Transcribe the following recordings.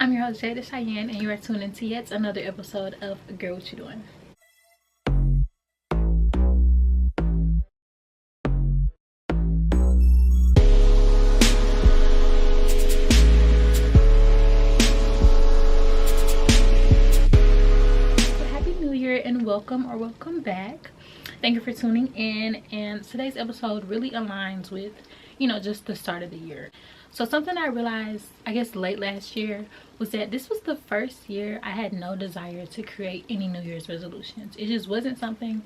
I'm your host Jada Cheyenne, and you are tuned into yet another episode of Girl What You Doing. So happy New Year and welcome back. Thank you for tuning in, and today's episode really aligns with, just the start of the year. So something I realized, I guess late last year, was that this was the first year I had no desire to create any New Year's resolutions. It just wasn't something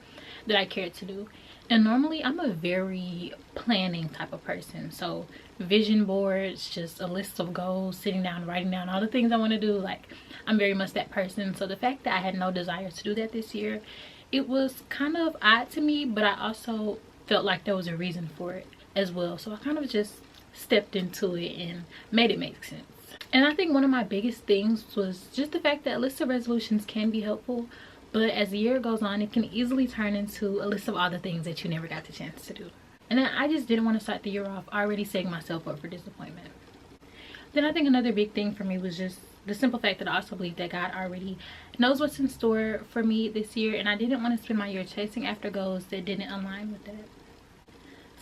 that I cared to do. And normally I'm a very planning type of person. So vision boards, just a list of goals, sitting down, writing down all the things I want to do. Like, I'm very much that person. So the fact that I had no desire to do that this year, it was kind of odd to me, but I also felt like there was a reason for it as well. So I kind of just stepped into it and made it make sense. And I think one of my biggest things was just the fact that a list of resolutions can be helpful, but as the year goes on, it can easily turn into a list of all the things that you never got the chance to do. And then I just didn't want to start the year off already setting myself up for disappointment. Then I think another big thing for me was just the simple fact that I also believe that God already knows what's in store for me this year, and I didn't want to spend my year chasing after goals that didn't align with that.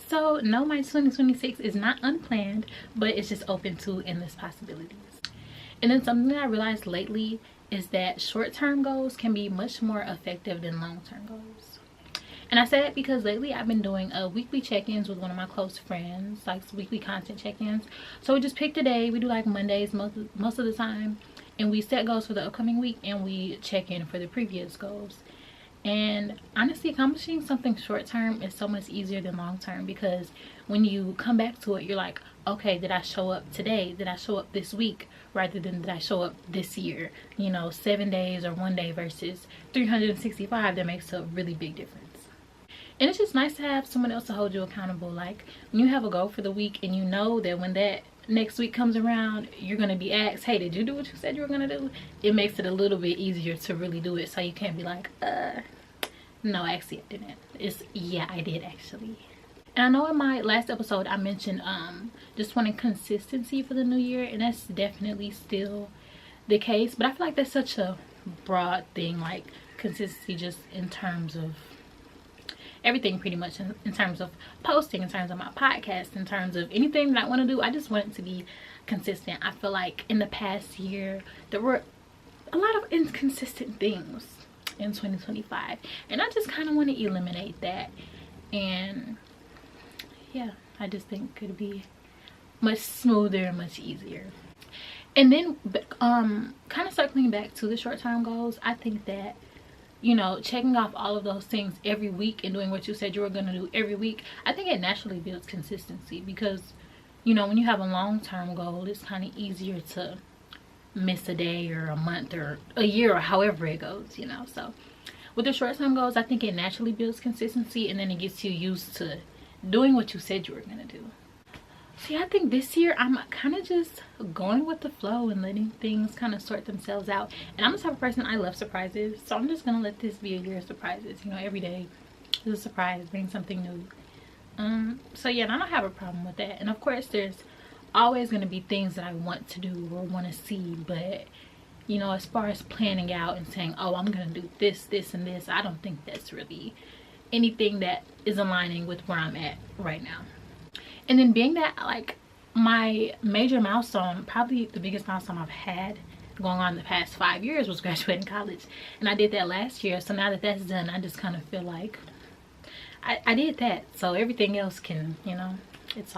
So no, my 2026 is not unplanned, but it's just open to endless possibilities. And then something that I realized lately is that short-term goals can be much more effective than long-term goals. And I say that because lately I've been doing weekly check-ins with one of my close friends, like weekly content check-ins. So we just pick a day. We do like Mondays most of the time, and we set goals for the upcoming week and we check in for the previous goals. And honestly, accomplishing something short term is so much easier than long term, because when you come back to it, you're like, okay, did I show up today? Did I show up this week? Rather than did I show up this year? 7 days or 1 day versus 365, that makes a really big difference. And it's just nice to have someone else to hold you accountable. Like when you have a goal for the week and you know that when that next week comes around, you're going to be asked, hey, did you do what you said you were going to do? It makes it a little bit easier to really do it, so you can't be like, no, actually I didn't. It's, yeah, I did actually. And I know in my last episode I mentioned just wanting consistency for the new year, and that's definitely still the case, but I feel like that's such a broad thing, like consistency just in terms of everything, pretty much in terms of posting, in terms of my podcast, in terms of anything that I want to do. I just want it to be consistent. I feel like in the past year there were a lot of inconsistent things in 2025, and I just kind of want to eliminate that. And yeah, I just think it could be much smoother and much easier. And then kind of circling back to the short-term goals, I think that checking off all of those things every week and doing what you said you were going to do every week, I think it naturally builds consistency, because when you have a long-term goal, it's kind of easier to miss a day or a month or a year or however it goes. So with the short-term goals, I think it naturally builds consistency, and then it gets you used to doing what you said you were going to do. See, I think this year I'm kind of just going with the flow and letting things kind of sort themselves out. And I'm the type of person, I love surprises, so I'm just gonna let this be a year of surprises. Every day is a surprise, bring something new. So yeah, and I don't have a problem with that. And of course there's always going to be things that I want to do or want to see, but as far as planning out and saying, oh, I'm gonna do this and this, I don't think that's really anything that is aligning with where I'm at right now. And then being that, like, my major milestone, probably the biggest milestone I've had going on the past 5 years, was graduating college, and I did that last year. So now that that's done, I just kind of feel like I did that, so everything else can, it's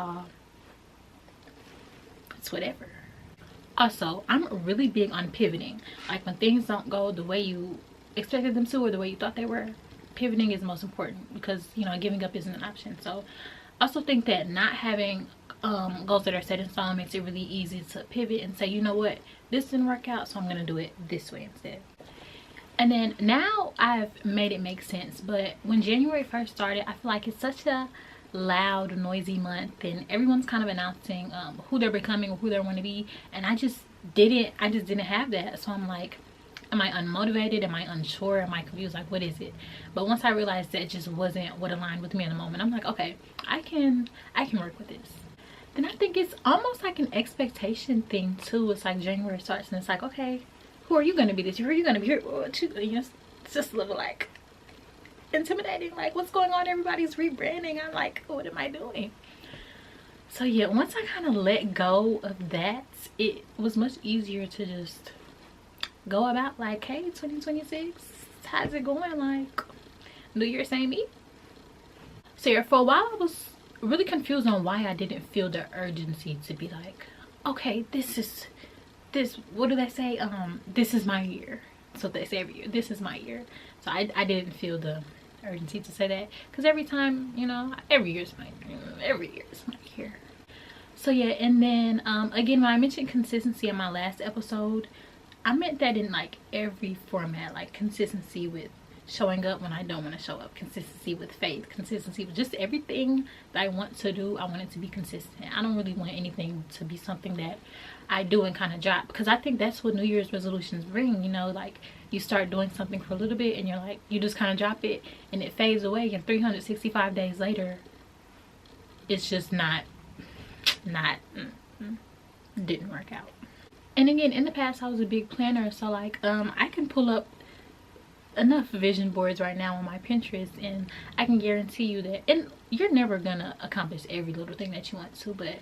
whatever. Also, I'm really big on pivoting. Like when things don't go the way you expected them to or the way you thought they were, pivoting is most important, because giving up isn't an option. So I also think that not having goals that are set in stone makes it really easy to pivot and say, you know what, this didn't work out, so I'm gonna do it this way instead. And then now I've made it make sense, but when January first started, I feel like it's such a loud, noisy month, and everyone's kind of announcing who they're becoming or who they want to be, and I just didn't have that. So I'm like, am I unmotivated? Am I unsure? Am I confused? Like, what is it? But once I realized that just wasn't what aligned with me in the moment, I'm like, okay, I can work with this. then I think it's almost like an expectation thing too. It's like January starts and it's like, okay, who are you going to be this year? Who are you going to be here? You know, it's just a little like intimidating. Like, what's going on? Everybody's rebranding. I'm like, what am I doing? So yeah, once I kind of let go of that, it was much easier to just go about like, hey, 2026, how's it going? Like, New Year, same me. So yeah, for a while I was really confused on why I didn't feel the urgency to be like, okay, this, what do they say? This is my year. So they say every year, this is my year. So I didn't feel the urgency to say that, because every time, you know, every year is my year. So yeah, and then again, when I mentioned consistency in my last episode, I meant that in like every format, like consistency with showing up when I don't want to show up, consistency with faith, consistency with just everything that I want to do. I want it to be consistent. I don't really want anything to be something that I do and kind of drop, because I think that's what New Year's resolutions bring, you know, like you start doing something for a little bit and you're like, you just kind of drop it and it fades away, and 365 days later it's just didn't work out. And again, in the past I was a big planner, so like I can pull up enough vision boards right now on my Pinterest, and I can guarantee you that, and you're never gonna accomplish every little thing that you want to, but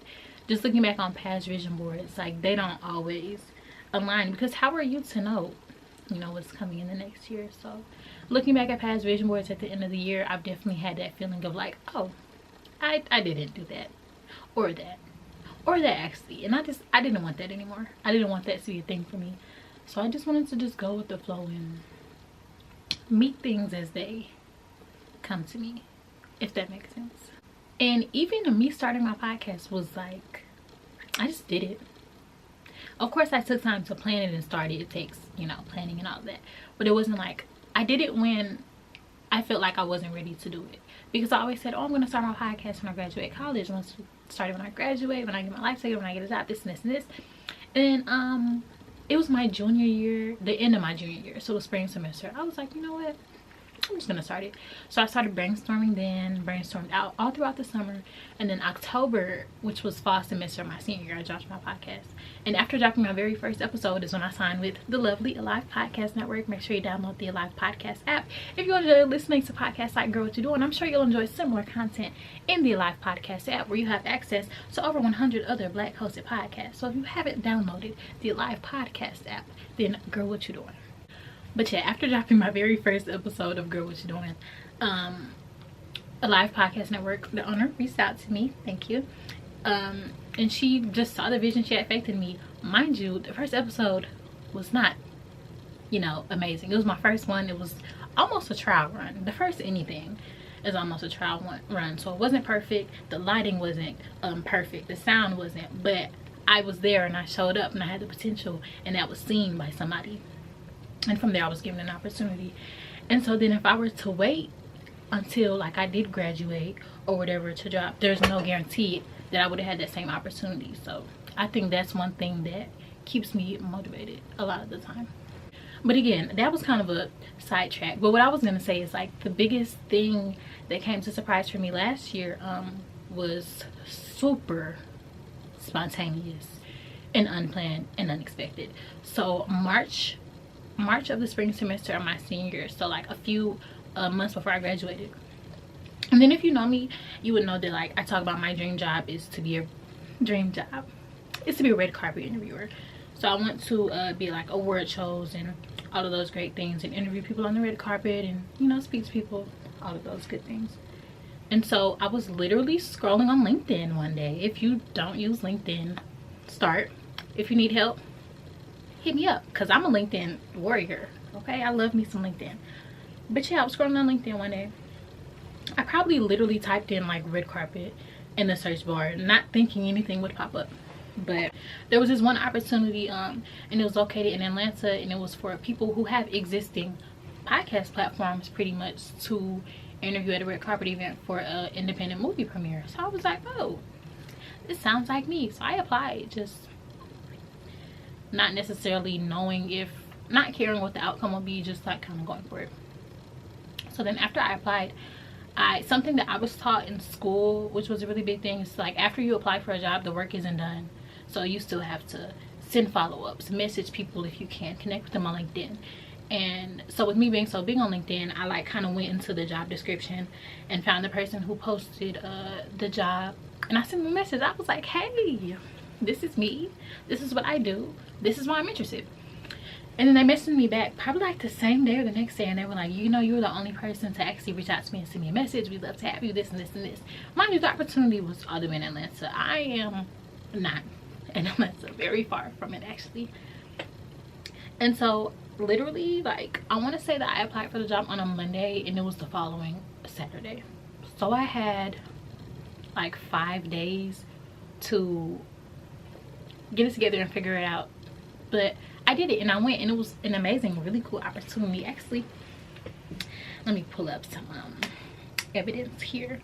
just looking back on past vision boards, like they don't always align, because how are you to know, you know, what's coming in the next year? So looking back at past vision boards at the end of the year, I've definitely had that feeling of like, oh, I didn't do that or that actually, and I didn't want that anymore. I didn't want that to be a thing for me, so I just wanted to just go with the flow and meet things as they come to me, if that makes sense. And even me starting my podcast was like, I just did it. Of course I took time to plan it and start it. It takes, you know, planning and all that, but it wasn't like I did it when I felt like I wasn't ready to do it, because I always said, oh, I'm gonna start my podcast when I graduate college. I want to start it when I graduate, when I get my life together, when I get a job, this and this and this. And it was my junior year, the end of my junior year, so the spring semester. I was like, you know what, I'm just gonna start it. So I started brainstorming then, brainstormed out all throughout the summer, and then October, which was fall semester of my senior year, I dropped my podcast. And after dropping my very first episode is when I signed with the lovely Alive Podcast Network. Make sure you download the Alive Podcast app if you enjoy listening to podcasts like Girl What You Doing. I'm sure you'll enjoy similar content in the Alive Podcast app, where you have access to over 100 other Black hosted podcasts. So if you haven't downloaded the Alive Podcast app, then Girl What You Doing. But yeah, after dropping my very first episode of Girl What You Doing, Alive Podcast Network, the owner reached out to me, thank you, and she just saw the vision. She had faith in me. Mind you, the first episode was not, you know, amazing. It was my first one. It was almost a trial run. The first anything is almost a trial run, so it wasn't perfect. The lighting wasn't perfect, the sound wasn't, but I was there and I showed up and I had the potential, and that was seen by somebody. And from there I was given an opportunity. And so then if I were to wait until like I did graduate or whatever to drop, there's no guarantee that I would have had that same opportunity. So I think that's one thing that keeps me motivated a lot of the time. But again, that was kind of a sidetrack. But what I was going to say is like the biggest thing that came to surprise for me last year was super spontaneous and unplanned and unexpected. So March of the spring semester of my senior year, so like a few months before I graduated. And then if you know me, you would know that like I talk about my dream job is to be a red carpet interviewer. So I want to be like award shows and all of those great things, and interview people on the red carpet, and you know, speak to people, all of those good things. And so I was literally scrolling on LinkedIn one day. If you don't use LinkedIn, start. If you need help, hit me up, because I'm a LinkedIn warrior, okay? I love me some LinkedIn. But yeah, I was scrolling on LinkedIn one day. I probably literally typed in like red carpet in the search bar, not thinking anything would pop up. But there was this one opportunity and it was located in Atlanta, and it was for people who have existing podcast platforms pretty much to interview at a red carpet event for an independent movie premiere. So I was like, oh, this sounds like me. So I applied, just not necessarily knowing not caring what the outcome would be, just like kind of going for it. So then after I applied, something that I was taught in school, which was a really big thing, is like after you apply for a job, the work isn't done. So you still have to send follow-ups, message people if you can, connect with them on LinkedIn. And so with me being so big on LinkedIn, I like kind of went into the job description and found the person who posted the job, and I sent them a message. I was like, hey, this is me, this is what I do, this is why I'm interested. And then they messaged me back probably like the same day or the next day, and they were like, you know, you're the only person to actually reach out to me and send me a message. We'd love to have you, this and this and this. Mind you, the opportunity was all the way in Atlanta. I am not in Atlanta, very far from it actually. And so literally, like, I want to say that I applied for the job on a Monday and it was the following Saturday. So I had like 5 days to get it together and figure it out. But I did it, and I went, and it was an amazing, really cool opportunity. Actually, let me pull up some evidence here.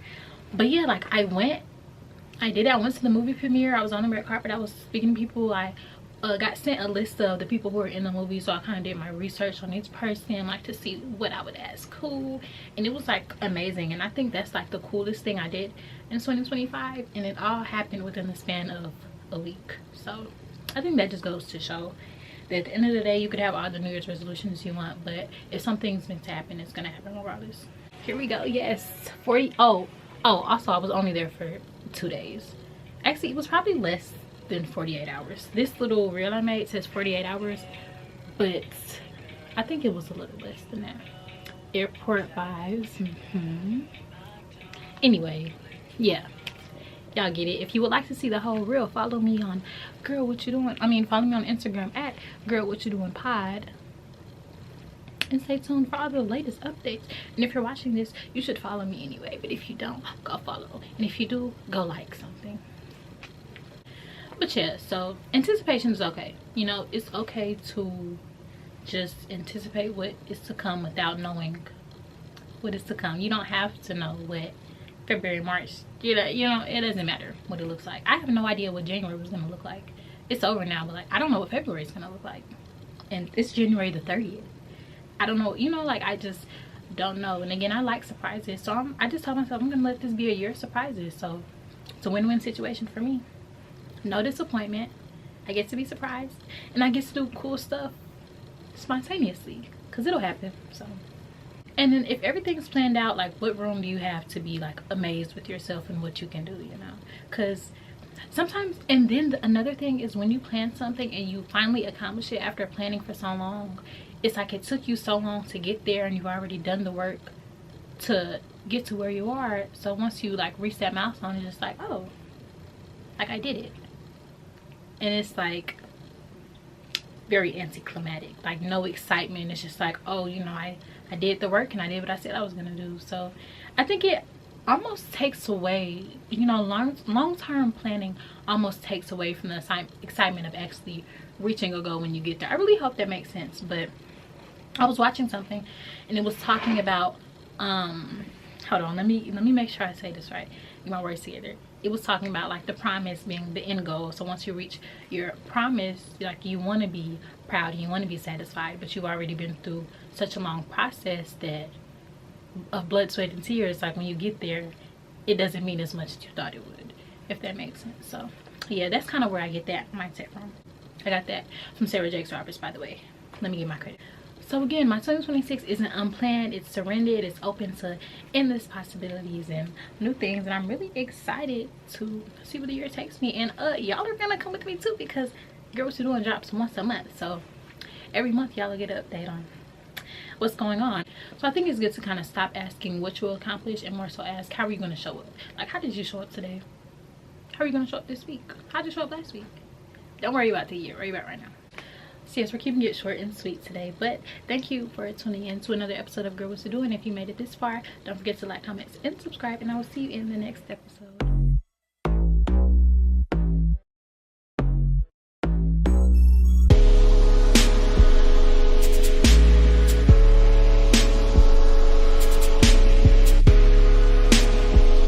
But yeah, like, I did it. I went to the movie premiere. I was on the red carpet. I was speaking to people. I got sent a list of the people who were in the movie, so I kind of did my research on each person, like, to see what I would ask who, and it was like amazing. And I think that's like the coolest thing I did in 2025, and it all happened within the span of a week. So I think that just goes to show that at the end of the day, you could have all the New Year's resolutions you want, but if something's meant to happen, it's gonna happen regardless. Here we go. Yes, 40. Oh, also I was only there for 2 days. Actually, it was probably less than 48 hours. This little reel I made says 48 hours, but I think it was a little less than that. Airport vibes. Anyway, yeah, y'all get it. If you would like to see the whole reel, follow me on Girl What You Doing. Follow me on Instagram at Girl What You Doing Pod, and stay tuned for all the latest updates. And if you're watching this, you should follow me anyway, but if you don't, go follow, and if you do, go like something. But yeah, so anticipation is okay. You know, it's okay to just anticipate what is to come without knowing what is to come. You don't have to know what February, March, you know, it doesn't matter what it looks like. I have no idea what January was gonna look like. It's over now, but like, I don't know what February is gonna look like, and it's January the 30th. I don't know, you know, like, I just don't know. And again, I like surprises, so I just told myself I'm gonna let this be a year of surprises. So it's a win-win situation for me. No disappointment. I get to be surprised, and I get to do cool stuff spontaneously, because it'll happen. So, and then if everything's planned out, like, what room do you have to be like amazed with yourself and what you can do, you know? Because sometimes, and then another thing is, when you plan something and you finally accomplish it after planning for so long, it's like it took you so long to get there, and you've already done the work to get to where you are. So once you like reach that milestone, it's just like, oh, like, I did it. And it's like very anticlimactic, like no excitement. It's just like, oh, you know, I did the work and I did what I said I was gonna do. So I think it almost takes away, you know, long-term planning almost takes away from the excitement of actually reaching a goal when you get there. I really hope that makes sense. But I was watching something and it was talking about hold on, let me make sure I say this right, get my words together. It was talking about like the promise being the end goal. So once you reach your promise, like, you want to be proud and you want to be satisfied, but you've already been through such a long process that of blood, sweat, and tears. Like, when you get there, it doesn't mean as much as you thought it would, if that makes sense. So yeah, that's kind of where I get that mindset from. I got that from Sarah Jakes Roberts, by the way. Let me give my credit. So again, my 2026 isn't unplanned. It's surrendered. It's open to endless possibilities and new things, and I'm really excited to see where the year takes me. And y'all are gonna come with me too, because Girl What You Doing drops once a month. So every month y'all will get an update on what's going on. So I think it's good to kind of stop asking what you'll accomplish and more so ask, how are you going to show up? Like, how did you show up today? How are you going to show up this week? How did you show up last week? Don't worry about the year. Worry about right now. So yes, we're keeping it short and sweet today, but thank you for tuning in to another episode of Girl What You Doing. If you made it this far, don't forget to like, comment, and subscribe, and I will see you in the next episode.